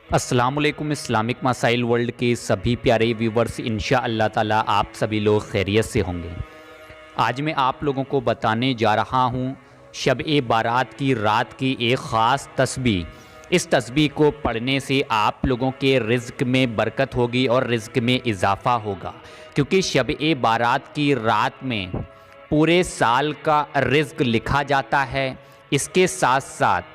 अस्सलामुअलैकुम। इस्लामिक मसाइल वर्ल्ड के सभी प्यारे व्यूवर्स, इंशाअल्लाह ताला आप सभी लोग खैरियत से होंगे। आज मैं आप लोगों को बताने जा रहा हूँ शब-ए बारात की रात की एक ख़ास तस्बीह। इस तस्बीह को पढ़ने से आप लोगों के रिज़्क में बरकत होगी और रिज़्क में इजाफ़ा होगा, क्योंकि शब-ए बारात की रात में पूरे साल का रिज़्क लिखा जाता है। इसके साथ साथ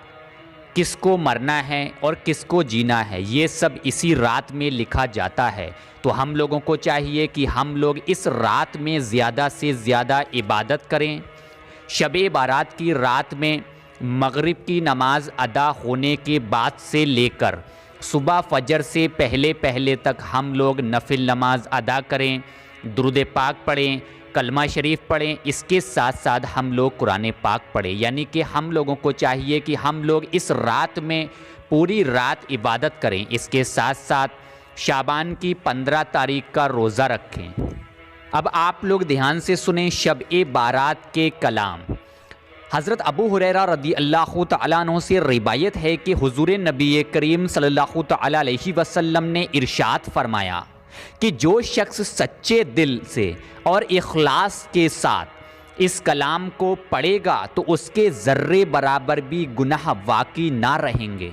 किसको मरना है और किसको जीना है, ये सब इसी रात में लिखा जाता है। तो हम लोगों को चाहिए कि हम लोग इस रात में ज़्यादा से ज़्यादा इबादत करें। शब-ए बारात की रात में मगरिब की नमाज़ अदा होने के बाद से लेकर सुबह फजर से पहले पहले तक हम लोग नफिल नमाज अदा करें, दुरूद पाक पढ़ें, कलमा शरीफ पढ़ें। इसके साथ साथ हम लोग कुरान पाक पढ़ें, यानी कि हम लोगों को चाहिए कि हम लोग इस रात में पूरी रात इबादत करें। इसके साथ साथ शाबान की 15 तारीख का रोज़ा रखें। अब आप लोग ध्यान से सुने शब-ए बारात के कलाम। हज़रत अबू हुरैरा रदी अल्लाह तआला अन्हु से रिवायत है कि हुज़ूर नबी करीम सल्लल्लाहु तआला अलैहि वसल्लम ने इरशाद फरमाया कि जो शख्स सच्चे दिल से और इखलास के साथ इस कलाम को पढ़ेगा तो उसके ज़र्रे बराबर भी गुनाह वाक़ई ना रहेंगे।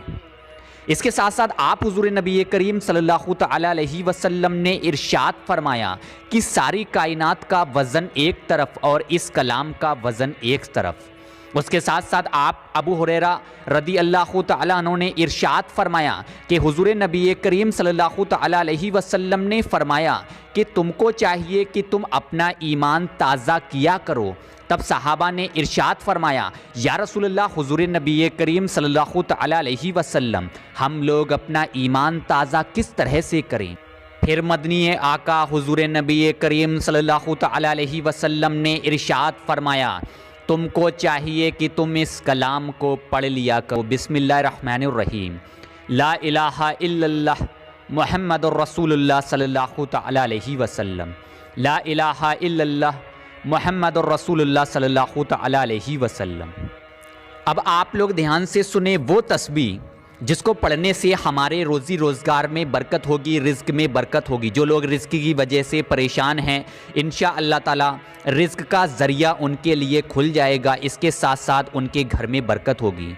इसके साथ साथ आप हुज़ूर नबी करीम सल्लल्लाहु तआला अलैहि वसल्लम ने इरशाद फरमाया कि सारी कायनात का वज़न एक तरफ और इस कलाम का वज़न एक तरफ। उसके साथ साथ आप अबू हुरैरा रदी अल्लाह तआला अन्हु ने इरशाद फरमाया कि हुज़ूर नबी करीम सल्लल्लाहु तआला अलैहि वसल्लम ने फरमाया कि तुमको चाहिए कि तुम अपना ईमान ताज़ा किया करो। तब सहाबा ने इरशाद फरमाया, या रसूलल्लाह, हुज़ूर नबी करीम सल्लल्लाहु तआला अलैहि वसल्लम, हम लोग अपना ईमान ताज़ा किस तरह से करें? फिर मदनी आका हुज़ूर नबी करीम सल्लल्लाहु तआला अलैहि वसल्लम ने इरशाद फरमाया, तुमको चाहिए कि तुम इस कलाम को पढ़ लिया करो। बिस्मिल्लाहिर्रहमानिर्रहीम, ला इलाहा इल्लल्लाह मुहम्मदुर रसूलुल्लाह सल्लल्लाहु तआला अलैहि वसल्लम, ला इलाहा इल्लल्लाह मुहम्मदुर रसूलुल्लाह सल्लल्लाहु तआला अलैहि वसल्लम। अब आप लोग ध्यान से सुने वो तस्बीह जिसको पढ़ने से हमारे रोज़ी रोज़गार में बरकत होगी, रिज़्क में बरकत होगी। जो लोग रिज़्क की वजह से परेशान हैं, इंशाअल्लाह ताला रिज़्क का ज़रिया उनके लिए खुल जाएगा। इसके साथ साथ उनके घर में बरकत होगी।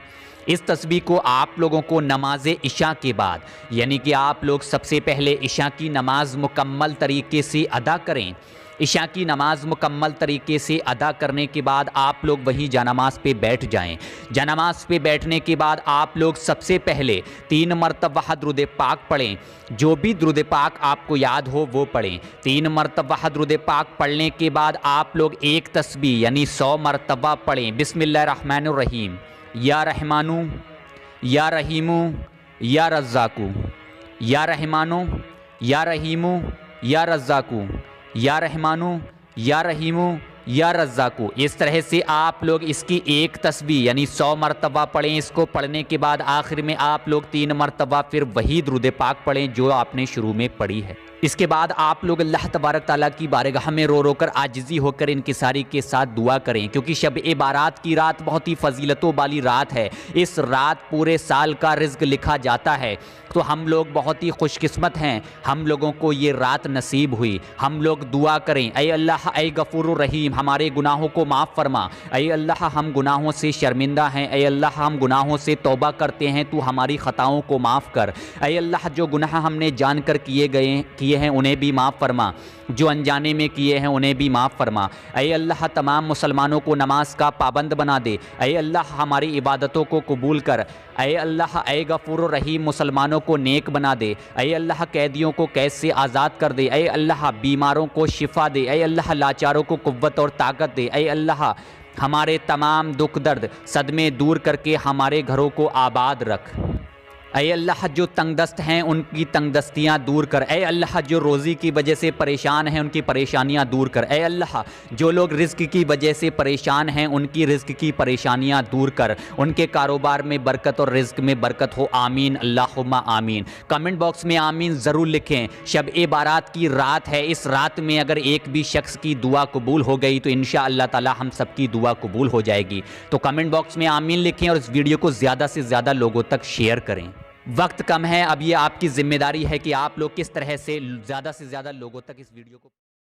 इस तस्बीह को आप लोगों को नमाज इशा के बाद, यानी कि आप लोग सबसे पहले इशा की नमाज़ मुकम्मल तरीके से अदा करें। इशा की नमाज़ मुकम्मल तरीके से अदा करने के बाद आप लोग वहीं जानमाज़ पे बैठ जाएं। जानमाज़ पे बैठने के बाद आप लोग सबसे पहले 3 मरतबा दुरूद पाक पढ़ें। जो भी दुरूद पाक आपको याद हो वो पढ़ें। 3 मरतबा दुरूद पाक पढ़ने के बाद आप लोग एक तस्बीह यानी 100 मरतबा पढ़ें। बिस्मिल्लाहिर्रहमानिर्रहीम, या रहमानु या रहीमु या रज़्ज़ाकु, या रहमानु या रहीमु या रज़्ज़ाकु, या रहमानु या रहीमु या रज़्ज़ाकु। इस तरह से आप लोग इसकी एक तस्बीह यानी 100 मरतबा पढ़ें। इसको पढ़ने के बाद आखिर में आप लोग 3 मरतबा फिर वही दुरूद पाक पढ़ें जो आपने शुरू में पढ़ी है। इसके बाद आप लोग अल्लाह तबारक ताला की बारगाह में रो रो कर आजिज़ी होकर इनकिसारी के साथ दुआ करें, क्योंकि शब-ए बारात की रात बहुत ही फजीलतों वाली रात है। इस रात पूरे साल का रिज़्क लिखा जाता है। तो हम लोग बहुत ही खुशकिस्मत हैं, हम लोगों को ये रात नसीब हुई। हम लोग दुआ करें, ऐ अल्लाह, ऐ गफूरुर रहीम, हमारे गुनाहों को माफ़ फरमा। ऐ अल्लाह, हम गुनाहों से शर्मिंदा हैं। ऐ अल्लाह, हम गुनाहों से तौबा करते हैं, तू हमारी ख़ताओं को माफ़ कर। ऐ अल्लाह, जो गुनाह हमने जानकर किए हैं उन्हें भी माफ़ फरमा, जो अनजाने में किए हैं उन्हें भी माफ़ फरमा। ऐ अल्लाह, तमाम मुसलमानों को नमाज का पाबंद बना दे। ऐ अल्लाह, हमारी इबादतों को कबूल कर। ऐ अल्लाह, ऐ गफूरुर रहीम, मुसलमानों को नेक बना दे। ऐ अल्लाह, कैदियों को कैद से आज़ाद कर दे। ऐ अल्लाह, बीमारों को शिफा दे। ऐ अल्लाह, लाचारों को कुव्वत और ताकत दे। ऐ अल्लाह, हमारे तमाम दुख दर्द सदमे दूर करके हमारे घरों को आबाद रख। ऐ अल्लाह, जो तंगदस्त हैं उनकी तंगदस्तियाँ दूर कर। ऐ अल्लाह, जो रोज़ी की वजह से परेशान हैं उनकी परेशानियाँ दूर कर। ऐ अल्लाह, जो लोग रिज़्क की वजह से परेशान हैं उनकी रिज़्क की परेशानियाँ दूर कर। उनके कारोबार में बरकत और रिज़्क में बरकत हो। आमीन, अल्लाहुम्मा आमीन। कमेंट बॉक्स में आमीन ज़रूर लिखें। शब-ए बारात की रात है, इस रात में अगर एक भी शख्स की दुआ कबूल हो गई तो इंशाअल्लाह ताला हम सबकी दुआ कबूल हो जाएगी। तो कमेंट बॉक्स में आमीन लिखें और इस वीडियो को ज़्यादा से ज़्यादा लोगों तक शेयर करें। वक्त कम है, अब ये आपकी जिम्मेदारी है कि आप लोग किस तरह से ज़्यादा लोगों तक इस वीडियो को